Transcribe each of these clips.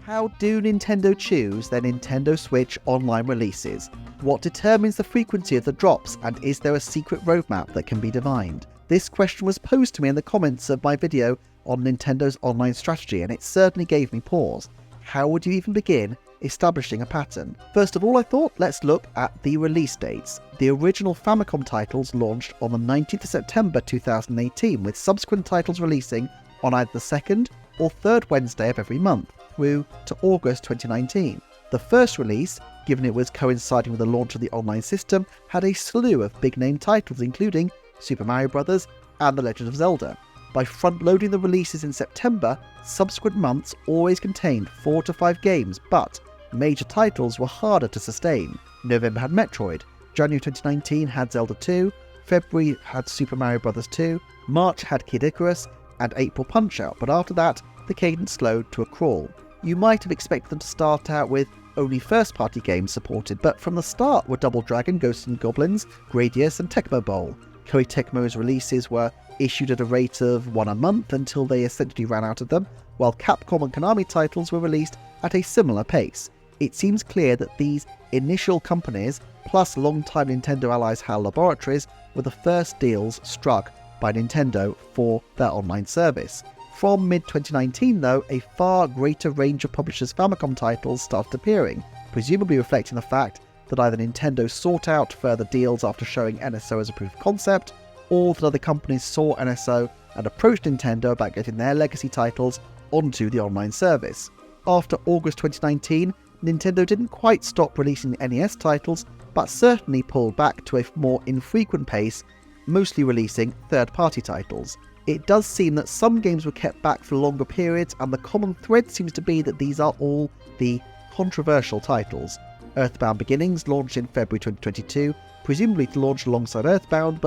How do Nintendo choose their Nintendo Switch online releases? What determines the frequency of the drops, and is there a secret roadmap that can be divined? This question was posed to me in the comments of my video on Nintendo's online strategy, and it certainly gave me pause. How would you even begin establishing a pattern? First of all, I thought let's look at the release dates. The original Famicom titles launched on the 19th of September 2018, with subsequent titles releasing on either the second or third Wednesday of every month, through to August 2019. The first release, given it was coinciding with the launch of the online system, had a slew of big-name titles including Super Mario Bros. And The Legend of Zelda. By front-loading the releases in September, subsequent months always contained 4 to 5 games, but major titles were harder to sustain. November had Metroid, January 2019 had Zelda 2, February had Super Mario Bros. 2, March had Kid Icarus, and April Punch-Out!, but after that, the cadence slowed to a crawl. You might have expected them to start out with only first-party games supported, but from the start were Double Dragon, Ghosts and Goblins, Gradius and Tecmo Bowl. Koei Tecmo's releases were issued at a rate of 1 a month until they essentially ran out of them, while Capcom and Konami titles were released at a similar pace. It seems clear that these initial companies, plus long-time Nintendo allies HAL Laboratories, were the first deals struck by Nintendo for their online service. From mid-2019 though, a far greater range of publishers' Famicom titles started appearing, presumably reflecting the fact that either Nintendo sought out further deals after showing NSO as a proof of concept, or that other companies saw NSO and approached Nintendo about getting their legacy titles onto the online service. After August 2019, Nintendo didn't quite stop releasing NES titles, but certainly pulled back to a more infrequent pace, mostly releasing third-party titles. It does seem that some games were kept back for longer periods, and the common thread seems to be that these are all the controversial titles. Earthbound Beginnings launched in February 2022, presumably to launch alongside Earthbound,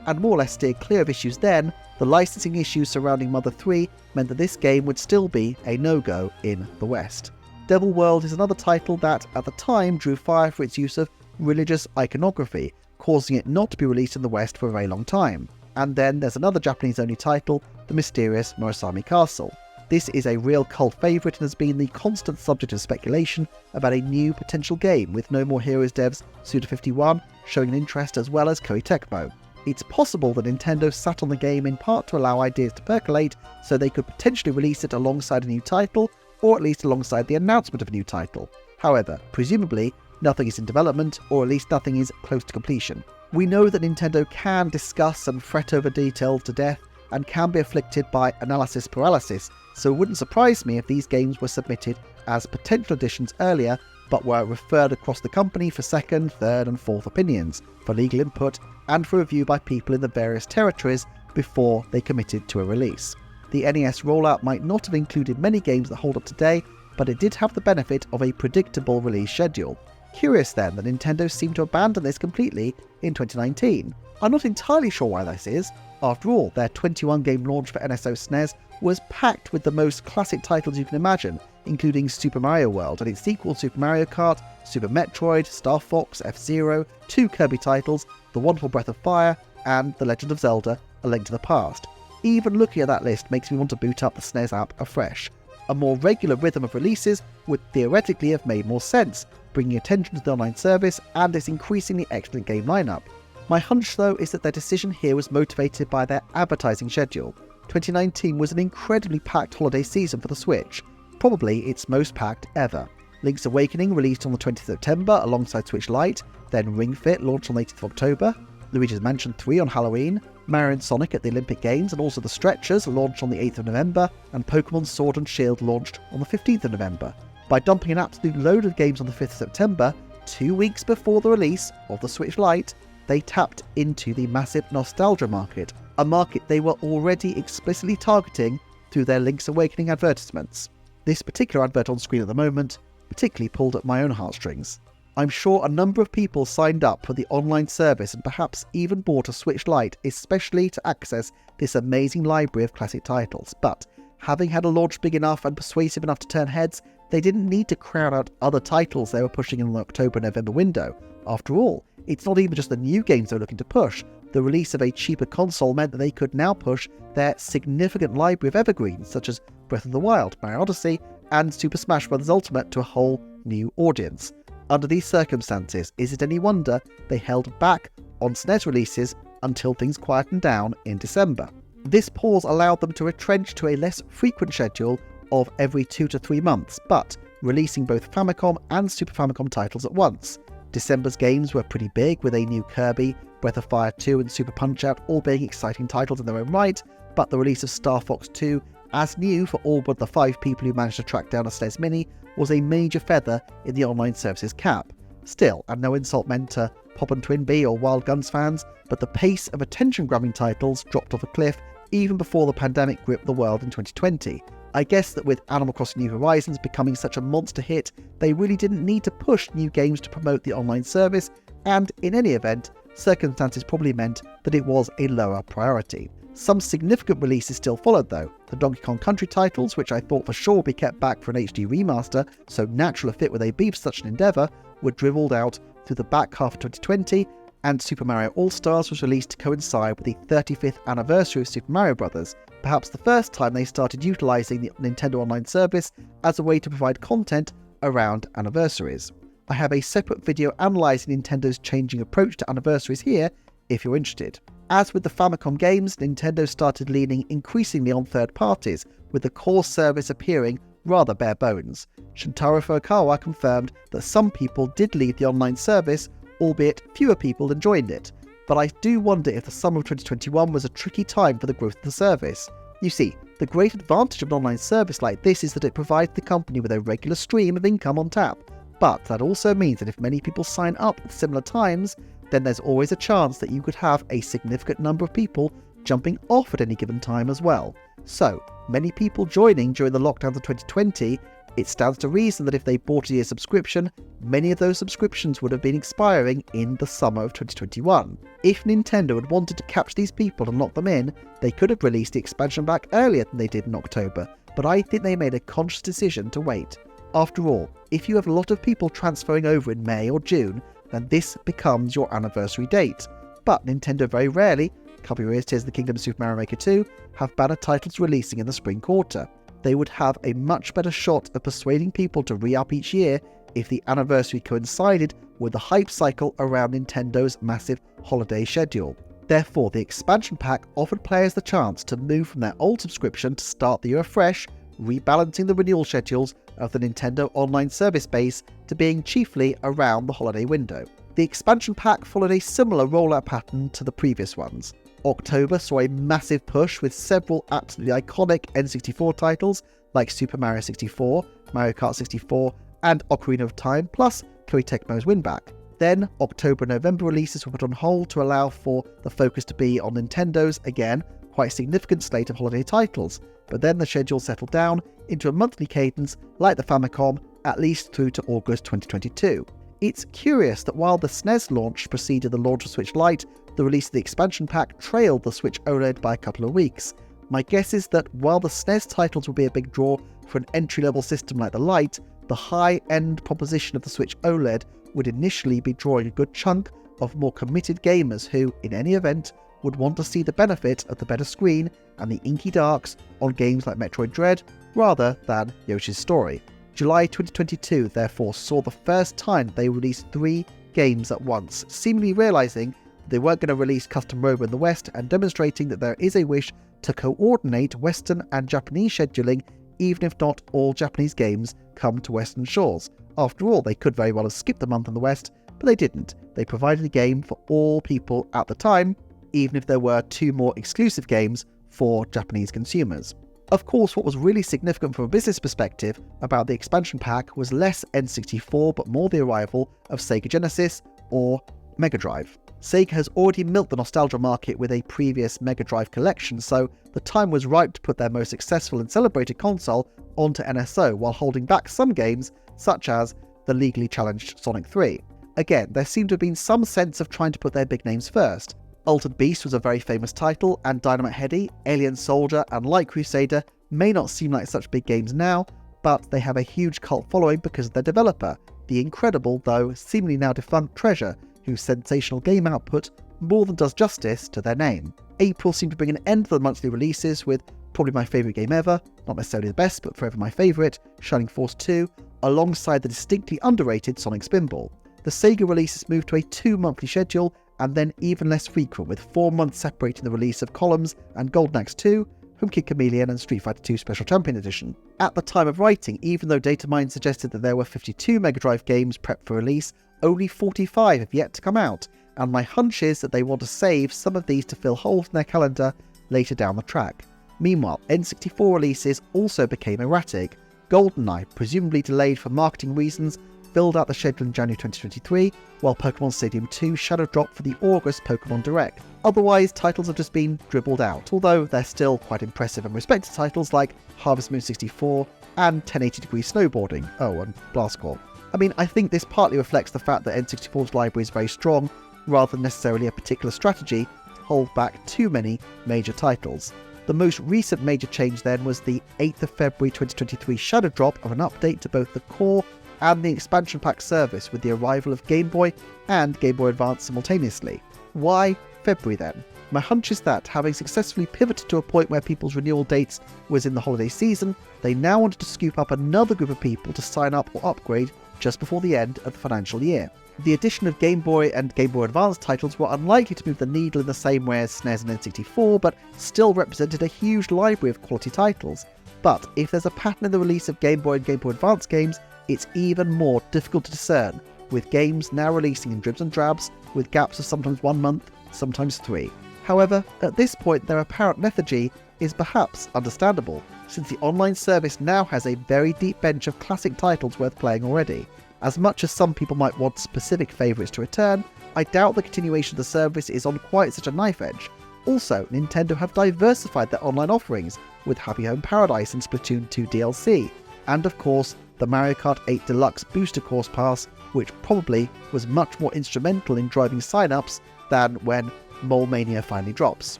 and more or less steered clear of issues then. The licensing issues surrounding Mother 3 meant that this game would still be a no-go in the West. Devil World is another title that, at the time, drew fire for its use of religious iconography, causing it not to be released in the West for a very long time. And then there's another Japanese-only title, The Mysterious Murasame Castle. This is a real cult favourite and has been the constant subject of speculation about a new potential game, with No More Heroes devs Suda51 showing an interest as well as Koei Tecmo. It's possible that Nintendo sat on the game in part to allow ideas to percolate so they could potentially release it alongside a new title, or at least alongside the announcement of a new title. However, presumably, nothing is in development, or at least nothing is close to completion. We know that Nintendo can discuss and fret over details to death, and can be afflicted by analysis paralysis, so it wouldn't surprise me if these games were submitted as potential additions earlier, but were referred across the company for second, third and fourth opinions, for legal input, and for review by people in the various territories before they committed to a release. The NES rollout might not have included many games that hold up today, but it did have the benefit of a predictable release schedule. Curious then that Nintendo seemed to abandon this completely in 2019. I'm not entirely sure why this is. After all, their 21-game launch for NSO SNES was packed with the most classic titles you can imagine, including Super Mario World and its sequel Super Mario Kart, Super Metroid, Star Fox, F-Zero, 2 Kirby titles, The Wonderful Breath of Fire, and The Legend of Zelda: A Link to the Past. Even looking at that list makes me want to boot up the SNES app afresh. A more regular rhythm of releases would theoretically have made more sense, bringing attention to the online service and its increasingly excellent game lineup. My hunch though is that their decision here was motivated by their advertising schedule. 2019 was an incredibly packed holiday season for the Switch, probably its most packed ever. Link's Awakening released on the 20th of September alongside Switch Lite, then Ring Fit launched on the 18th of October, Luigi's Mansion 3 on Halloween, Mario and Sonic at the Olympic Games and also The Stretchers launched on the 8th of November, and Pokemon Sword and Shield launched on the 15th of November. By dumping an absolute load of games on the 5th of September, 2 weeks before the release of the Switch Lite, they tapped into the massive nostalgia market, a market they were already explicitly targeting through their Link's Awakening advertisements. This particular advert on screen at the moment particularly pulled at my own heartstrings. I'm sure a number of people signed up for the online service and perhaps even bought a Switch Lite especially to access this amazing library of classic titles, but having had a launch big enough and persuasive enough to turn heads, they didn't need to crowd out other titles they were pushing in the October-November window. After all, it's not even just the new games they're looking to push. The release of a cheaper console meant that they could now push their significant library of evergreens such as Breath of the Wild, Mario Odyssey, and Super Smash Bros. Ultimate to a whole new audience. Under these circumstances, is it any wonder they held back on SNES releases until things quietened down in December? This pause allowed them to retrench to a less frequent schedule of every 2 to 3 months, but releasing both Famicom and Super Famicom titles at once. December's games were pretty big, with a new Kirby, Breath of Fire 2 and Super Punch-Out all being exciting titles in their own right, but the release of Star Fox 2, as new for all but the 5 people who managed to track down a SNES Mini, was a major feather in the online service's cap. Still, and no insult meant to Poppin' Twinbee or Wild Guns fans, but the pace of attention-grabbing titles dropped off a cliff even before the pandemic gripped the world in 2020. I guess that with Animal Crossing New Horizons becoming such a monster hit, they really didn't need to push new games to promote the online service, and in any event, circumstances probably meant that it was a lower priority. Some significant releases still followed though. The Donkey Kong Country titles, which I thought for sure would be kept back for an HD remaster, so natural a fit with a beef such an endeavour, were dribbled out through the back half of 2020, and Super Mario All-Stars was released to coincide with the 35th anniversary of Super Mario Bros., perhaps the first time they started utilising the Nintendo Online service as a way to provide content around anniversaries. I have a separate video analysing Nintendo's changing approach to anniversaries here, if you're interested. As with the Famicom games, Nintendo started leaning increasingly on third parties, with the core service appearing rather bare bones. Shuntaro Furukawa confirmed that some people did leave the online service, albeit fewer people than joined it. But I do wonder if the summer of 2021 was a tricky time for the growth of the service. You see, the great advantage of an online service like this is that it provides the company with a regular stream of income on tap. But that also means that if many people sign up at similar times, then there's always a chance that you could have a significant number of people jumping off at any given time as well. So, many people joining during the lockdowns of 2020, it stands to reason that if they bought a year's subscription, many of those subscriptions would have been expiring in the summer of 2021. If Nintendo had wanted to capture these people and lock them in, they could have released the expansion pack earlier than they did in October, but I think they made a conscious decision to wait. After all, if you have a lot of people transferring over in May or June, then this becomes your anniversary date. But Nintendo very rarely, cover your ears, Tears of the Kingdom, Super Mario Maker 2, have banner titles releasing in the spring quarter. They would have a much better shot of persuading people to re-up each year if the anniversary coincided with the hype cycle around Nintendo's massive holiday schedule. Therefore, the expansion pack offered players the chance to move from their old subscription to start the year afresh, rebalancing the renewal schedules of the Nintendo Online service base to being chiefly around the holiday window. The expansion pack followed a similar rollout pattern to the previous ones. October saw a massive push with several absolutely iconic N64 titles like Super Mario 64, Mario Kart 64, and Ocarina of Time, plus Koei Tecmo's Winback. Then, October-November releases were put on hold to allow for the focus to be on Nintendo's, again, quite significant slate of holiday titles, but then the schedule settled down into a monthly cadence like the Famicom, at least through to August 2022. It's curious that while the SNES launch preceded the launch of Switch Lite, the release of the expansion pack trailed the Switch OLED by a couple of weeks. My guess is that while the SNES titles will be a big draw for an entry-level system like the Lite, the high-end proposition of the Switch OLED would initially be drawing a good chunk of more committed gamers who, in any event, would want to see the benefit of the better screen and the inky darks on games like Metroid Dread rather than Yoshi's Story. July 2022 therefore saw the first time they released 3 games at once, seemingly realising they weren't going to release custom ROMA in the West and demonstrating that there is a wish to coordinate Western and Japanese scheduling even if not all Japanese games come to Western shores. After all, they could very well have skipped a month in the West, but they didn't. They provided a game for all people at the time, even if there were 2 more exclusive games for Japanese consumers. Of course, what was really significant from a business perspective about the expansion pack was less N64 but more the arrival of Sega Genesis or Mega Drive. Sega has already milked the nostalgia market with a previous Mega Drive collection, so the time was ripe to put their most successful and celebrated console onto NSO while holding back some games such as the legally challenged Sonic 3. Again, there seemed to have been some sense of trying to put their big names first. Altered Beast was a very famous title, and Dynamite Headdy, Alien Soldier, and Light Crusader may not seem like such big games now, but they have a huge cult following because of their developer, the incredible, though seemingly now defunct Treasure, whose sensational game output more than does justice to their name. April seemed to bring an end to the monthly releases with probably my favourite game ever, not necessarily the best, but forever my favourite, Shining Force 2, alongside the distinctly underrated Sonic Spinball. The Sega releases moved to a 2-monthly schedule, and then even less frequent, with 4 months separating the release of Columns and Golden Axe 2 from Kid Chameleon and Street Fighter 2 Special Champion Edition. At the time of writing, even though Datamine suggested that there were 52 Mega Drive games prepped for release, only 45 have yet to come out, and my hunch is that they want to save some of these to fill holes in their calendar later down the track. Meanwhile, N64 releases also became erratic. GoldenEye, presumably delayed for marketing reasons, filled out the schedule in January 2023, while Pokemon Stadium 2 shadow dropped for the August Pokemon Direct. Otherwise, titles have just been dribbled out, although they're still quite impressive and respected titles like Harvest Moon 64 and 1080 Degree Snowboarding, and Blast Corps. I mean, I think this partly reflects the fact that N64's library is very strong, rather than necessarily a particular strategy to hold back too many major titles. The most recent major change then was the 8th of February 2023 shadow drop of an update to both the core and the expansion pack service with the arrival of Game Boy and Game Boy Advance simultaneously. Why February then? My hunch is that, having successfully pivoted to a point where people's renewal dates was in the holiday season, they now wanted to scoop up another group of people to sign up or upgrade just before the end of the financial year. The addition of Game Boy and Game Boy Advance titles were unlikely to move the needle in the same way as SNES and N64, but still represented a huge library of quality titles. But if there's a pattern in the release of Game Boy and Game Boy Advance games, it's even more difficult to discern, with games now releasing in dribs and drabs, with gaps of sometimes 1 month, sometimes 3. However, at this point their apparent lethargy is perhaps understandable, since the online service now has a very deep bench of classic titles worth playing already. As much as some people might want specific favourites to return, I doubt the continuation of the service is on quite such a knife edge. Also, Nintendo have diversified their online offerings, with Happy Home Paradise and Splatoon 2 DLC, and of course the Mario Kart 8 Deluxe Booster Course Pass, which probably was much more instrumental in driving sign-ups than when Mole Mania finally drops.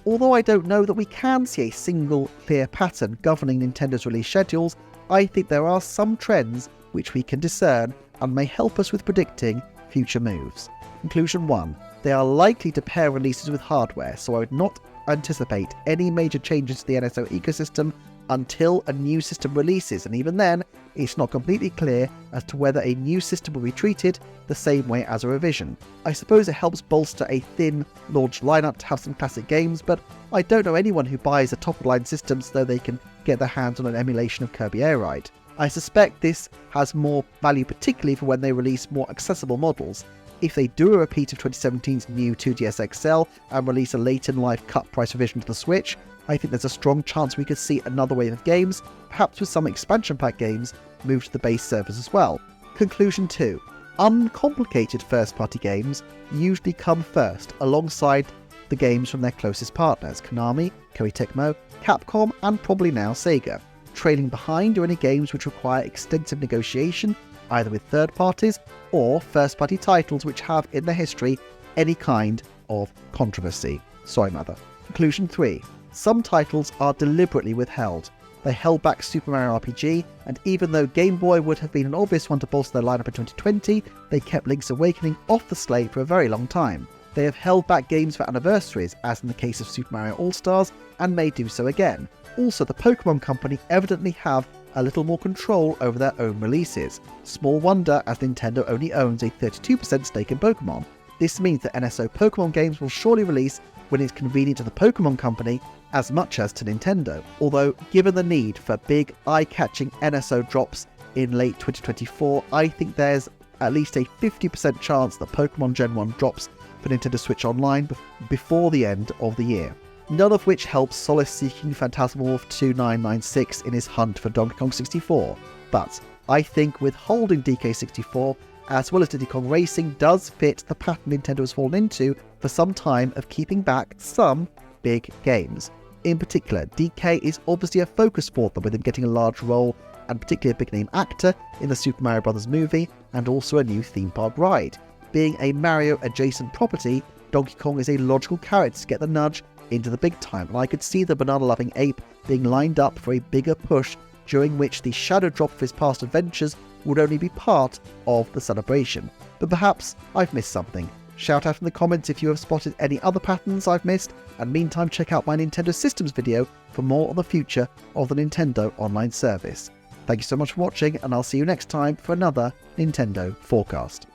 Although I don't know that we can see a single clear pattern governing Nintendo's release schedules, I think there are some trends which we can discern and may help us with predicting future moves. Conclusion 1. They are likely to pair releases with hardware, so I would not anticipate any major changes to the NSO ecosystem until a new system releases, and even then, it's not completely clear as to whether a new system will be treated the same way as a revision. I suppose it helps bolster a thin launch lineup to have some classic games, but I don't know anyone who buys a top-of-the-line system so they can get their hands on an emulation of Kirby Air Ride. I suspect this has more value particularly for when they release more accessible models. If they do a repeat of 2017's new 2DS XL and release a late-in-life cut-price revision to the Switch, I think there's a strong chance we could see another wave of games, perhaps with some expansion pack games, moved to the base servers as well. Conclusion 2. Uncomplicated first-party games usually come first, alongside the games from their closest partners, Konami, Koei Tecmo, Capcom, and probably now Sega. Trailing behind are any games which require extensive negotiation, either with third parties or first-party titles which have in their history any kind of controversy. Sorry, Mother. Conclusion 3. Some titles are deliberately withheld. They held back Super Mario RPG, and even though Game Boy would have been an obvious one to bolster their lineup in 2020, they kept Link's Awakening off the slate for a very long time. They have held back games for anniversaries, as in the case of Super Mario All-Stars, and may do so again. Also, the Pokemon Company evidently have a little more control over their own releases. Small wonder, as Nintendo only owns a 32% stake in Pokemon. This means that NSO Pokemon games will surely release when it's convenient to the Pokemon Company as much as to Nintendo. Although, given the need for big, eye-catching NSO drops in late 2024, I think there's at least a 50% chance that Pokemon Gen 1 drops for Nintendo Switch Online before the end of the year. None of which helps solace-seeking Phantasmorph 2996 in his hunt for Donkey Kong 64. But I think withholding DK64 as well as Diddy Kong Racing does fit the pattern Nintendo has fallen into for some time of keeping back some big games. In particular, DK is obviously a focus for them, with him getting a large role and particularly a big name actor in the Super Mario Bros. Movie, and also a new theme park ride. Being a Mario adjacent property, Donkey Kong is a logical character to get the nudge into the big time, and I could see the banana-loving ape being lined up for a bigger push, during which the shadow drop of his past adventures would only be part of the celebration. But perhaps I've missed something. Shout out in the comments if you have spotted any other patterns I've missed, and meantime check out my Nintendo Systems video for more on the future of the Nintendo Online service. Thank you so much for watching, and I'll see you next time for another Nintendo Forecast.